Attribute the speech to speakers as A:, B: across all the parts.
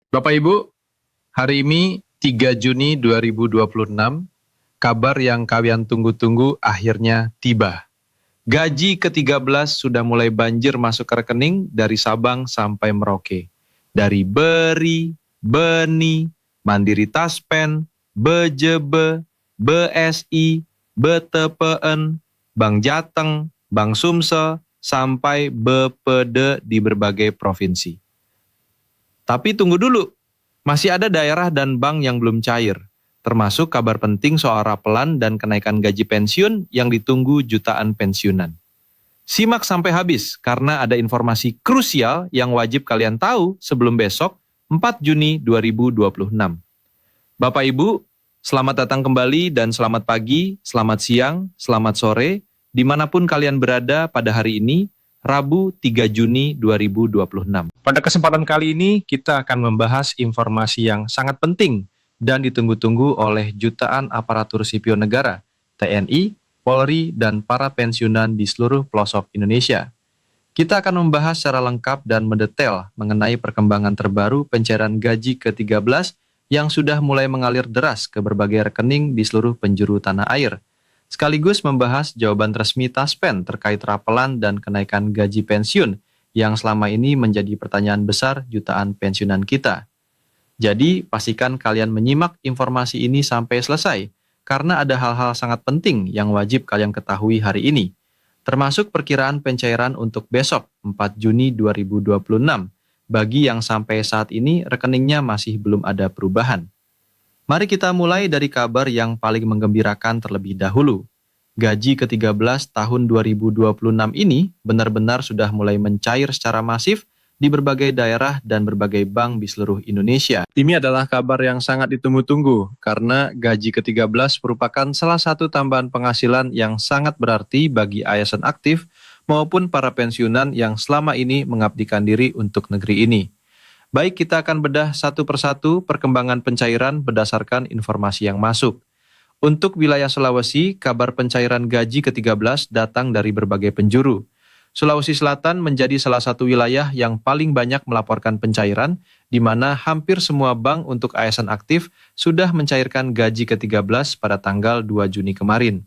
A: Bapak Ibu, hari ini 3 Juni 2026, kabar yang kalian tunggu-tunggu akhirnya tiba. Gaji ke-13 sudah mulai banjir masuk ke rekening dari Sabang sampai Merauke. Dari Beri, Beni, Mandiri Taspen, BJB, BSI, BTPN, Bank Jateng, Bank Sumsel, sampai BPD di berbagai provinsi. Tapi tunggu dulu, masih ada daerah dan bank yang belum cair, termasuk kabar penting soal rapelan dan kenaikan gaji pensiun yang ditunggu jutaan pensiunan. Simak sampai habis karena ada informasi krusial yang wajib kalian tahu sebelum besok, 4 Juni 2026. Bapak Ibu, selamat datang kembali dan selamat pagi, selamat siang, selamat sore, dimanapun kalian berada pada hari ini, Rabu 3 Juni 2026. Pada kesempatan kali ini, kita akan membahas informasi yang sangat penting dan ditunggu-tunggu oleh jutaan aparatur sipil negara, TNI, Polri, dan para pensiunan di seluruh pelosok Indonesia. Kita akan membahas secara lengkap dan mendetail mengenai perkembangan terbaru pencairan gaji ke-13 yang sudah mulai mengalir deras ke berbagai rekening di seluruh penjuru tanah air, sekaligus membahas jawaban resmi Taspen terkait rapelan dan kenaikan gaji pensiun yang selama ini menjadi pertanyaan besar jutaan pensiunan kita. Jadi, pastikan kalian menyimak informasi ini sampai selesai, karena ada hal-hal sangat penting yang wajib kalian ketahui hari ini, termasuk perkiraan pencairan untuk besok, 4 Juni 2026, bagi yang sampai saat ini rekeningnya masih belum ada perubahan. Mari kita mulai dari kabar yang paling menggembirakan terlebih dahulu. Gaji ke-13 tahun 2026 ini benar-benar sudah mulai mencair secara masif di berbagai daerah dan berbagai bank di seluruh Indonesia. Ini adalah kabar yang sangat ditunggu-tunggu karena gaji ke-13 merupakan salah satu tambahan penghasilan yang sangat berarti bagi ASN aktif maupun para pensiunan yang selama ini mengabdikan diri untuk negeri ini. Baik, kita akan bedah satu persatu perkembangan pencairan berdasarkan informasi yang masuk. Untuk wilayah Sulawesi, kabar pencairan gaji ke-13 datang dari berbagai penjuru. Sulawesi Selatan menjadi salah satu wilayah yang paling banyak melaporkan pencairan, di mana hampir semua bank untuk ASN aktif sudah mencairkan gaji ke-13 pada tanggal 2 Juni kemarin.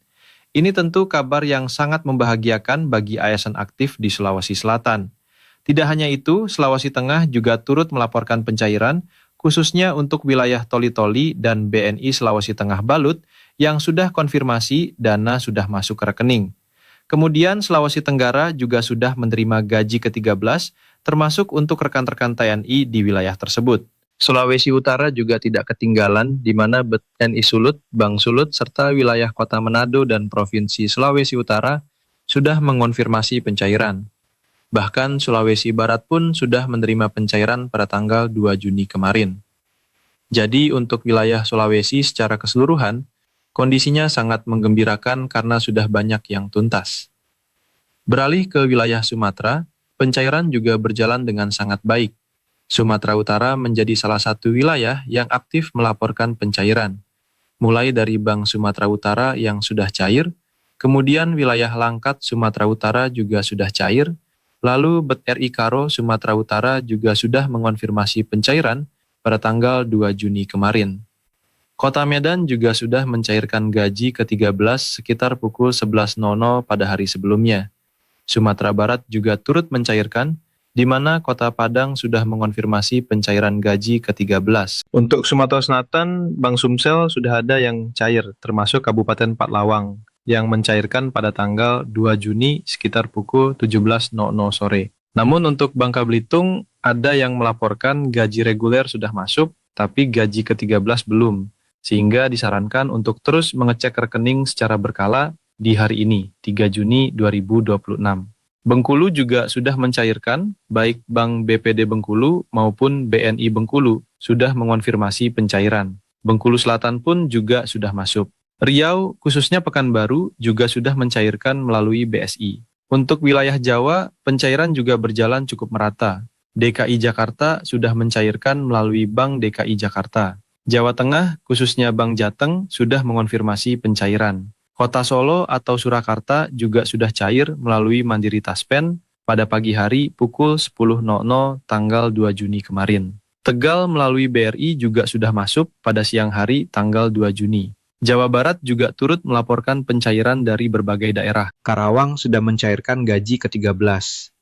A: Ini tentu kabar yang sangat membahagiakan bagi ASN aktif di Sulawesi Selatan. Tidak hanya itu, Sulawesi Tengah juga turut melaporkan pencairan, khususnya untuk wilayah Toli-Toli dan BNI Sulawesi Tengah Balut, yang sudah konfirmasi dana sudah masuk ke rekening. Kemudian Sulawesi Tenggara juga sudah menerima gaji ke-13, termasuk untuk rekan-rekan TNI di wilayah tersebut. Sulawesi Utara juga tidak ketinggalan, di mana BNI Sulut, Bank Sulut, serta wilayah Kota Manado dan Provinsi Sulawesi Utara sudah mengonfirmasi pencairan. Bahkan Sulawesi Barat pun sudah menerima pencairan pada tanggal 2 Juni kemarin. Jadi untuk wilayah Sulawesi secara keseluruhan, kondisinya sangat menggembirakan karena sudah banyak yang tuntas. Beralih ke wilayah Sumatera, pencairan juga berjalan dengan sangat baik. Sumatera Utara menjadi salah satu wilayah yang aktif melaporkan pencairan. Mulai dari Bank Sumatera Utara yang sudah cair, kemudian wilayah Langkat Sumatera Utara juga sudah cair, lalu BRI Karo Sumatera Utara juga sudah mengonfirmasi pencairan pada tanggal 2 Juni kemarin. Kota Medan juga sudah mencairkan gaji ke-13 sekitar pukul 11.00 pada hari sebelumnya. Sumatera Barat juga turut mencairkan, di mana Kota Padang sudah mengonfirmasi pencairan gaji ke-13. Untuk Sumatera Selatan, Bank Sumsel sudah ada yang cair, termasuk Kabupaten Patlawang, yang mencairkan pada tanggal 2 Juni sekitar pukul 17.00 sore. Namun untuk Bangka Belitung, ada yang melaporkan gaji reguler sudah masuk, tapi gaji ke-13 belum, sehingga disarankan untuk terus mengecek rekening secara berkala di hari ini, 3 Juni 2026. Bengkulu juga sudah mencairkan, baik Bank BPD Bengkulu maupun BNI Bengkulu sudah mengonfirmasi pencairan. Bengkulu Selatan pun juga sudah masuk. Riau, khususnya Pekanbaru, juga sudah mencairkan melalui BSI. Untuk wilayah Jawa, pencairan juga berjalan cukup merata. DKI Jakarta sudah mencairkan melalui Bank DKI Jakarta. Jawa Tengah, khususnya Bank Jateng, sudah mengonfirmasi pencairan. Kota Solo atau Surakarta juga sudah cair melalui Mandiri Taspen pada pagi hari pukul 10.00 tanggal 2 Juni kemarin. Tegal melalui BRI juga sudah masuk pada siang hari tanggal 2 Juni. Jawa Barat juga turut melaporkan pencairan dari berbagai daerah. Karawang sudah mencairkan gaji ke-13,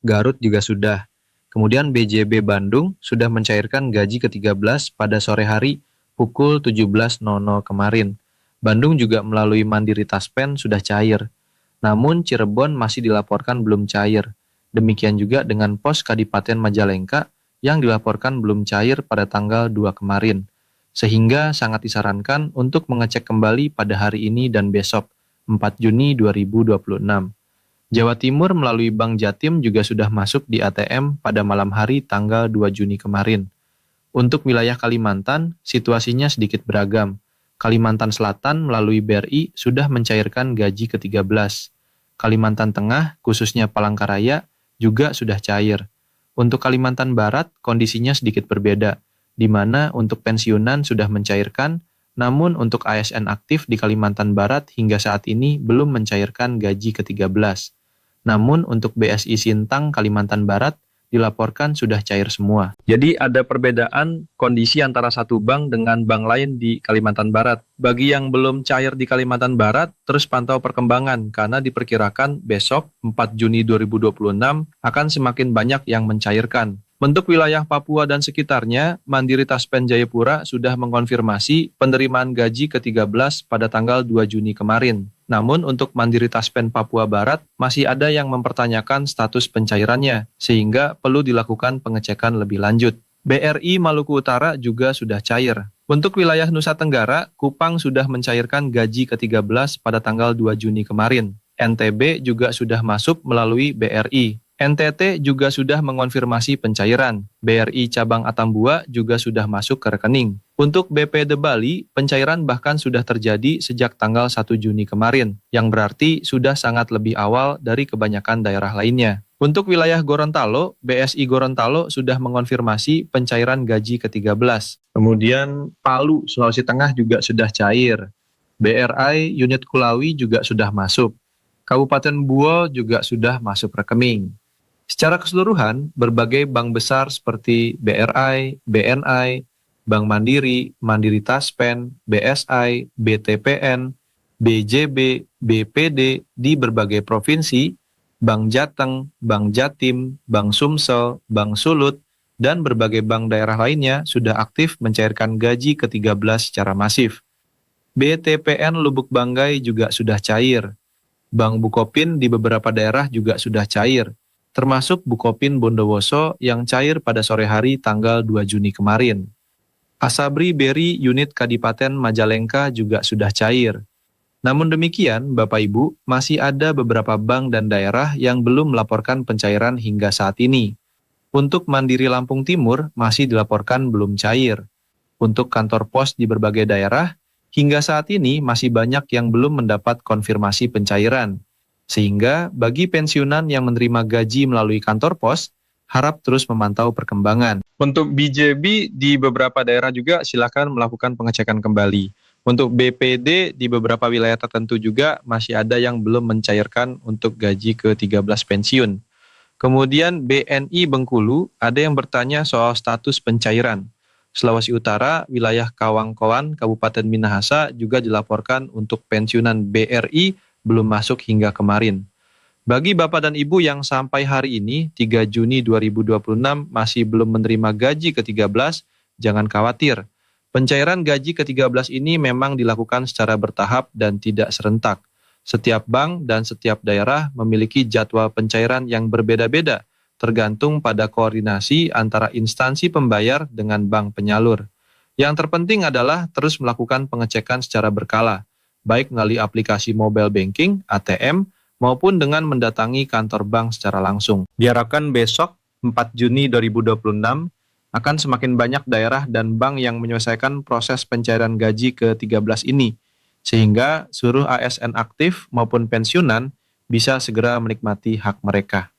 A: Garut juga sudah. Kemudian BJB Bandung sudah mencairkan gaji ke-13 pada sore hari pukul 17.00 kemarin. Bandung juga melalui Mandiri Taspen sudah cair. Namun Cirebon masih dilaporkan belum cair. Demikian juga dengan pos Kadipaten Majalengka yang dilaporkan belum cair pada tanggal 2 kemarin. Sehingga sangat disarankan untuk mengecek kembali pada hari ini dan besok, 4 Juni 2026. Jawa Timur melalui Bank Jatim juga sudah masuk di ATM pada malam hari tanggal 2 Juni kemarin. Untuk wilayah Kalimantan, situasinya sedikit beragam. Kalimantan Selatan melalui BRI sudah mencairkan gaji ke-13. Kalimantan Tengah, khususnya Palangkaraya, juga sudah cair. Untuk Kalimantan Barat, kondisinya sedikit berbeda, di mana untuk pensiunan sudah mencairkan, namun untuk ASN aktif di Kalimantan Barat hingga saat ini belum mencairkan gaji ke-13. Namun untuk BSI Sintang Kalimantan Barat dilaporkan sudah cair semua. Jadi ada perbedaan kondisi antara satu bank dengan bank lain di Kalimantan Barat. Bagi yang belum cair di Kalimantan Barat, terus pantau perkembangan karena diperkirakan besok 4 Juni 2026 akan semakin banyak yang mencairkan. Untuk wilayah Papua dan sekitarnya, Mandiri Taspen Jayapura sudah mengonfirmasi penerimaan gaji ke-13 pada tanggal 2 Juni kemarin. Namun untuk Mandiri Taspen Papua Barat, masih ada yang mempertanyakan status pencairannya, sehingga perlu dilakukan pengecekan lebih lanjut. BRI Maluku Utara juga sudah cair. Untuk wilayah Nusa Tenggara, Kupang sudah mencairkan gaji ke-13 pada tanggal 2 Juni kemarin. NTB juga sudah masuk melalui BRI. NTT juga sudah mengonfirmasi pencairan. BRI Cabang Atambua juga sudah masuk ke rekening. Untuk BPD Bali, pencairan bahkan sudah terjadi sejak tanggal 1 Juni kemarin, yang berarti sudah sangat lebih awal dari kebanyakan daerah lainnya. Untuk wilayah Gorontalo, BSI Gorontalo sudah mengonfirmasi pencairan gaji ke-13. Kemudian Palu, Sulawesi Tengah juga sudah cair. BRI Unit Kulawi juga sudah masuk. Kabupaten Buol juga sudah masuk rekening. Secara keseluruhan, berbagai bank besar seperti BRI, BNI, Bank Mandiri, Mandiri Taspen, BSI, BTPN, BJB, BPD di berbagai provinsi, Bank Jateng, Bank Jatim, Bank Sumsel, Bank Sulut, dan berbagai bank daerah lainnya sudah aktif mencairkan gaji ke-13 secara masif. BTPN Lubuk Banggai juga sudah cair. Bank Bukopin di beberapa daerah juga sudah cair, termasuk Bukopin Bondowoso yang cair pada sore hari tanggal 2 Juni kemarin. Asabri Beri unit Kadipaten Majalengka juga sudah cair. Namun demikian, Bapak Ibu, masih ada beberapa bank dan daerah yang belum melaporkan pencairan hingga saat ini. Untuk Mandiri Lampung Timur masih dilaporkan belum cair. Untuk kantor pos di berbagai daerah, hingga saat ini masih banyak yang belum mendapat konfirmasi pencairan. Sehingga bagi pensiunan yang menerima gaji melalui kantor pos, harap terus memantau perkembangan. Untuk BJB di beberapa daerah juga silakan melakukan pengecekan kembali. Untuk BPD di beberapa wilayah tertentu juga masih ada yang belum mencairkan untuk gaji ke-13 pensiun. Kemudian BNI Bengkulu ada yang bertanya soal status pencairan. Sulawesi Utara, wilayah Kawangkoan, Kabupaten Minahasa juga dilaporkan untuk pensiunan BRI belum masuk hingga kemarin. Bagi Bapak dan Ibu yang sampai hari ini, 3 Juni 2026 masih belum menerima gaji ke-13, jangan khawatir. Pencairan gaji ke-13 ini memang dilakukan secara bertahap dan tidak serentak. Setiap bank dan setiap daerah memiliki jadwal pencairan yang berbeda-beda, tergantung pada koordinasi antara instansi pembayar dengan bank penyalur. Yang terpenting adalah terus melakukan pengecekan secara berkala, baik melalui aplikasi mobile banking, ATM, maupun dengan mendatangi kantor bank secara langsung. Diharapkan besok, 4 Juni 2026, akan semakin banyak daerah dan bank yang menyelesaikan proses pencairan gaji ke-13 ini, sehingga seluruh ASN aktif maupun pensiunan bisa segera menikmati hak mereka.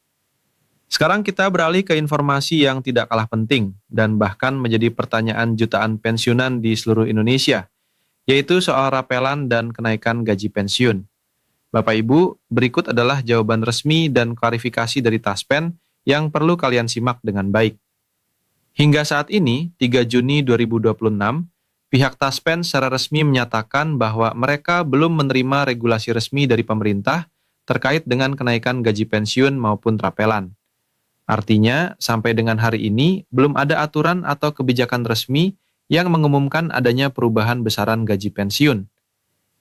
A: Sekarang kita beralih ke informasi yang tidak kalah penting dan bahkan menjadi pertanyaan jutaan pensiunan di seluruh Indonesia, yaitu soal rapelan dan kenaikan gaji pensiun. Bapak Ibu, berikut adalah jawaban resmi dan klarifikasi dari Taspen yang perlu kalian simak dengan baik. Hingga saat ini, 3 Juni 2026, pihak Taspen secara resmi menyatakan bahwa mereka belum menerima regulasi resmi dari pemerintah terkait dengan kenaikan gaji pensiun maupun trapelan. Artinya, sampai dengan hari ini, belum ada aturan atau kebijakan resmi yang mengumumkan adanya perubahan besaran gaji pensiun.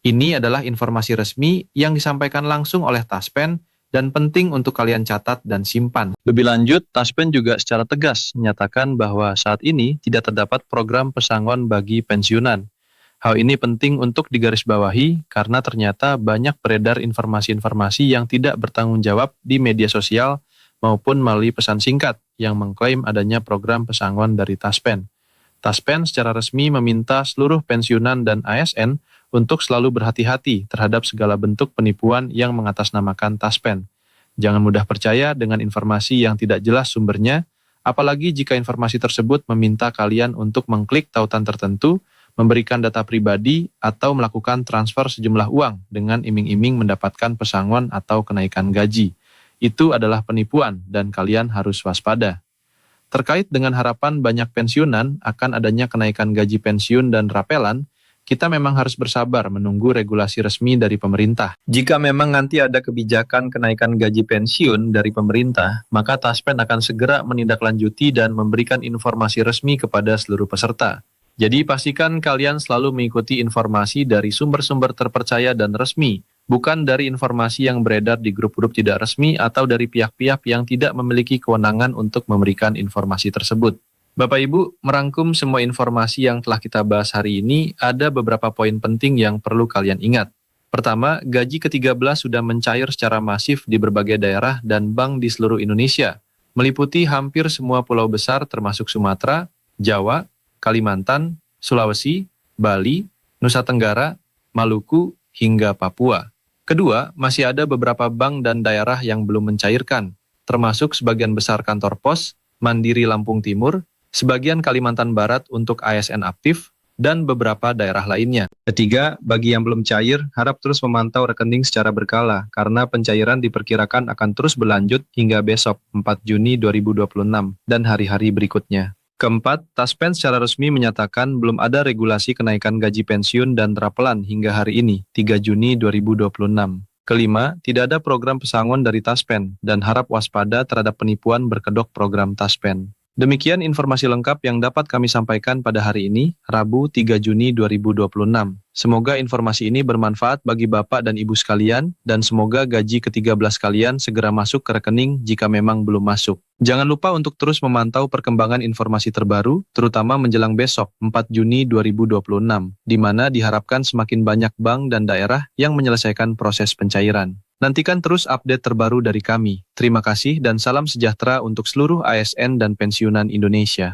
A: Ini adalah informasi resmi yang disampaikan langsung oleh Taspen dan penting untuk kalian catat dan simpan. Lebih lanjut, Taspen juga secara tegas menyatakan bahwa saat ini tidak terdapat program pesangon bagi pensiunan. Hal ini penting untuk digarisbawahi karena ternyata banyak beredar informasi-informasi yang tidak bertanggung jawab di media sosial maupun melalui pesan singkat yang mengklaim adanya program pesangon dari Taspen. Taspen secara resmi meminta seluruh pensiunan dan ASN untuk selalu berhati-hati terhadap segala bentuk penipuan yang mengatasnamakan Taspen. Jangan mudah percaya dengan informasi yang tidak jelas sumbernya, apalagi jika informasi tersebut meminta kalian untuk mengklik tautan tertentu, memberikan data pribadi, atau melakukan transfer sejumlah uang dengan iming-iming mendapatkan pesangon atau kenaikan gaji. Itu adalah penipuan dan kalian harus waspada. Terkait dengan harapan banyak pensiunan akan adanya kenaikan gaji pensiun dan rapelan, kita memang harus bersabar menunggu regulasi resmi dari pemerintah. Jika memang nanti ada kebijakan kenaikan gaji pensiun dari pemerintah, maka Taspen akan segera menindaklanjuti dan memberikan informasi resmi kepada seluruh peserta. Jadi pastikan kalian selalu mengikuti informasi dari sumber-sumber terpercaya dan resmi, bukan dari informasi yang beredar di grup-grup tidak resmi atau dari pihak-pihak yang tidak memiliki kewenangan untuk memberikan informasi tersebut. Bapak Ibu, merangkum semua informasi yang telah kita bahas hari ini, ada beberapa poin penting yang perlu kalian ingat. Pertama, gaji ke-13 sudah mencair secara masif di berbagai daerah dan bank di seluruh Indonesia, meliputi hampir semua pulau besar termasuk Sumatera, Jawa, Kalimantan, Sulawesi, Bali, Nusa Tenggara, Maluku, hingga Papua. Kedua, masih ada beberapa bank dan daerah yang belum mencairkan, termasuk sebagian besar kantor pos, Mandiri Lampung Timur, sebagian Kalimantan Barat untuk ASN aktif, dan beberapa daerah lainnya. Ketiga, bagi yang belum cair, harap terus memantau rekening secara berkala, karena pencairan diperkirakan akan terus berlanjut hingga besok, 4 Juni 2026, dan hari-hari berikutnya. Keempat, Taspen secara resmi menyatakan belum ada regulasi kenaikan gaji pensiun dan rapelan hingga hari ini, 3 Juni 2026. Kelima, tidak ada program pesangon dari Taspen, dan harap waspada terhadap penipuan berkedok program Taspen. Demikian informasi lengkap yang dapat kami sampaikan pada hari ini, Rabu 3 Juni 2026. Semoga informasi ini bermanfaat bagi Bapak dan Ibu sekalian, dan semoga gaji ke-13 kalian segera masuk ke rekening jika memang belum masuk. Jangan lupa untuk terus memantau perkembangan informasi terbaru, terutama menjelang besok, 4 Juni 2026, di mana diharapkan semakin banyak bank dan daerah yang menyelesaikan proses pencairan. Nantikan terus update terbaru dari kami. Terima kasih dan salam sejahtera untuk seluruh ASN dan pensiunan Indonesia.